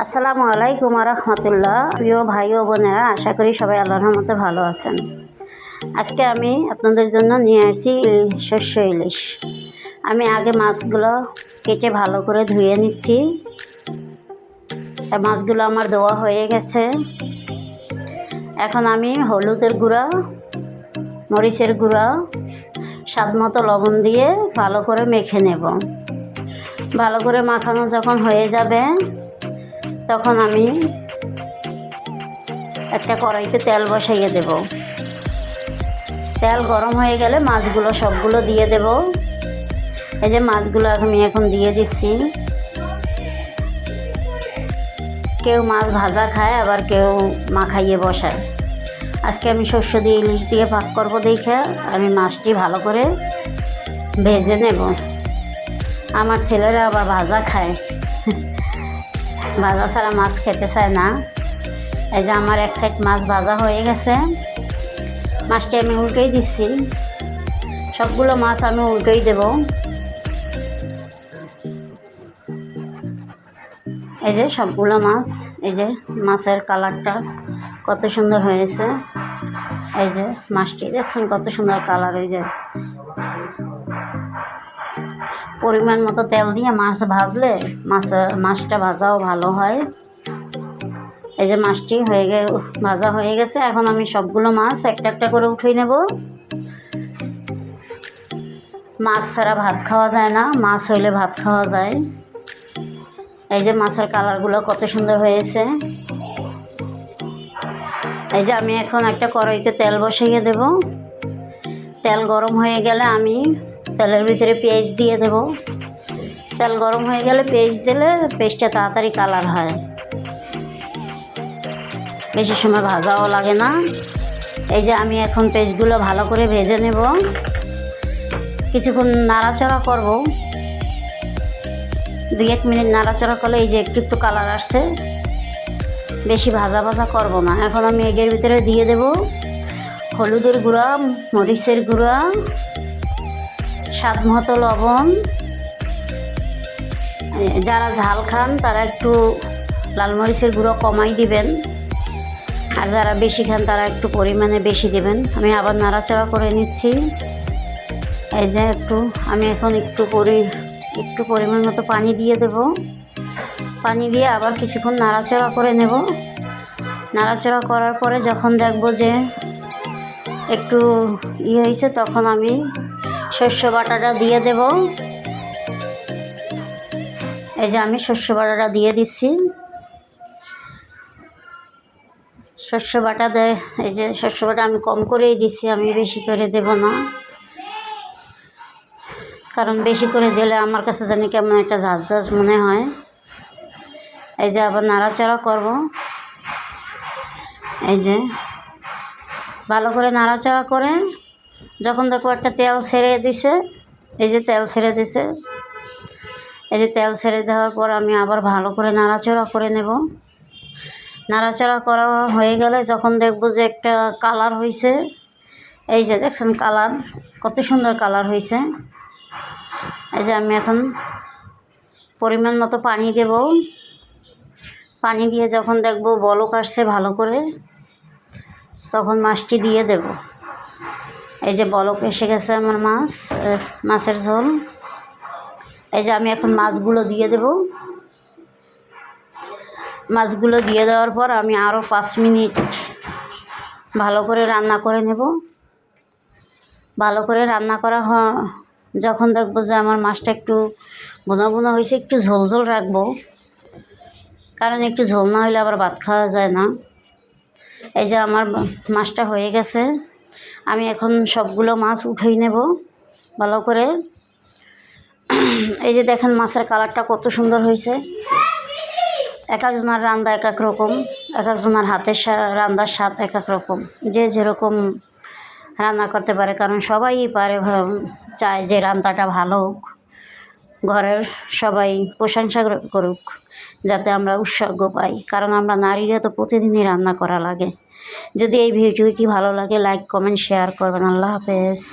আসসালামু আলাইকুম রহমতুল্লাহ। প্রিয় ভাই ও বোনেরা, আশা করি সবাই আল্লাহর রহমতে ভালো আছেন। আজকে আমি আপনাদের জন্য নিয়ে আসছি শস্য ইলিশ। আমি আগে মাছগুলো কেটে ভালো করে ধুয়ে নিচ্ছি। মাছগুলো আমার ধোয়া হয়ে গেছে। এখন আমি হলুদের গুঁড়া, মরিচের গুঁড়া, স্বাদ মতো লবণ দিয়ে ভালো করে মেখে নেব। ভালো করে মাখানো যখন হয়ে যাবে তখন আমি একটা কড়াইতে তেল বসাইয়ে দেব। তেল গরম হয়ে গেলে মাছগুলো সবগুলো দিয়ে দেব। এই যে মাছগুলো আমি এখন দিয়ে দিচ্ছি। কেউ মাছ ভাজা খায়, আবার কেউ মাখাইয়ে বসায়। আজকে আমি শস্য দিয়ে ইলিশ দিয়ে ভাগ করবো দেখে আমি মাছটি ভালো করে ভেজে নেব। আমার ছেলেরা আবার ভাজা খায়, ভাজা ছাড়া মাছ খেতে চায় না। এই যে আমার এক সাইড মাছ ভাজা হয়ে গেছে। মাছটি আমি উল্টেই দিচ্ছি। সবগুলো মাছ আমি উল্টেই দেব। এই যে সবগুলো মাছ, এই যে মাছের কালারটা কত সুন্দর হয়েছে। এই যে মাছটি দেখছেন কত সুন্দর কালার। এই যে পরিমাণ মতো তেল দিয়ে মাছ ভাজলে মাছটা ভাজাও ভালো হয়। এই যে মাছটি ভাজা হয়ে গেছে। এখন আমি সবগুলো মাছ একটা একটা করে উঠিয়ে নেব। মাছ ছাড়া ভাত খাওয়া যায় না, মাছ হইলে ভাত খাওয়া যায়। এই যে মাছের কালারগুলো কত সুন্দর হয়েছে। এই যে আমি এখন একটা কড়াইতে তেল বসাইয়ে দেব। তেল গরম হয়ে গেলে আমি তেলের ভিতরে পেঁয়াজ দিয়ে দেব। তেল গরম হয়ে গেলে পেঁয়াজ দিলে পেঁয়াজটা তাড়াতাড়ি কালার হয়, বেশি সময় ভাজাও লাগে না। এই যে আমি এখন পেঁয়াজগুলো ভালো করে ভেজে নেব। কিছুক্ষণ নাড়াচাড়া করব, 2-1 মিনিট নাড়াচাড়া করলে এই যে একটু একটু কালার আসছে। বেশি ভাজা করব না। এখন আমি এগের ভিতরে দিয়ে দেব হলুদের গুঁড়া, মরিচের গুঁড়া, স্বাদ মতো লবণ। যারা ঝাল খান তারা একটু লাল মরিচের গুঁড়ো কমাই দিবেন, আর যারা বেশি খান তারা একটু পরিমাণে বেশি দেবেন। আমি আবার নাড়াচাড়া করে নিচ্ছি। এই যে আমি এখন একটু পরিমাণ মতো পানি দিয়ে দেব। পানি দিয়ে আবার কিছুক্ষণ নাড়াচাড়া করে নেব। নাড়াচাড়া করার পরে যখন দেখব যে একটু হয়েছে তখন আমি শস্য বাটাটা দিয়ে দেব। এই যে আমি শস্য বাটাটা দিয়ে দিচ্ছি। শস্য বাটা এই যে শস্য বাটা আমি কম করেই দিচ্ছি, আমি বেশি করে দেব না। কারণ বেশি করে দিলে আমার কাছে জানি কেমন একটা ঝাঁঝ মনে হয়। এই যে আবার নাড়াচাড়া করব। এই যে ভালো করে নাড়াচাড়া করে যখন দেখো একটা তেল ছেড়ে দিছে, এই যে তেল ছেড়ে দিছে। এই যে তেল ছেড়ে দেওয়ার পর আমি আবার ভালো করে নাড়াচাড়া করে নেব। নাড়াচাড়া করা হয়ে গেলে যখন দেখব যে একটা কালার হয়েছে, এই যে দেখছেন কালার কত সুন্দর কালার হয়েছে। এই যে আমি এখন পরিমাণ মতো পানি দেব। পানি দিয়ে যখন দেখব বলক আসছে ভালো করে, তখন মাছটি দিয়ে দেব। এই যে বলক এসে গেছে আমার মাছের ঝোল। এই যে আমি এখন মাছগুলো দিয়ে দেব। মাছগুলো দিয়ে দেওয়ার পর আমি আরও 5 মিনিট ভালো করে রান্না করে নেব। ভালো করে রান্না করা যখন দেখব যে আমার মাছটা একটু বোনা বোনা হয়েছে, একটু ঝোল রাখবো, কারণ একটু ঝোল না হলে আবার ভাত খাওয়া যায় না। এই যে আমার মাছটা হয়ে গেছে। আমি এখন সবগুলো মাছ উঠিয়ে নেব ভালো করে। এই যে দেখেন মাছের কালারটা কত সুন্দর হয়েছে। এক একজনের রান্না এক এক রকম, এক একজনের হাতের রান্নার স্বাদ এক এক রকম। যে যেরকম রান্না করতে পারে, কারণ সবাই পারে, চায় যে রান্নাটা ভালো হোক, ঘরের সবাই প্রশংসা করুক, যাতে আমরা উৎসাহ পাই। কারণ আমরা নারীরা তো প্রতিদিনই রান্না করা লাগে। যদি এই ভিডিওটি ভালো লাগে লাইক কমেন্ট শেয়ার করবেন। আল্লাহ হাফেজ।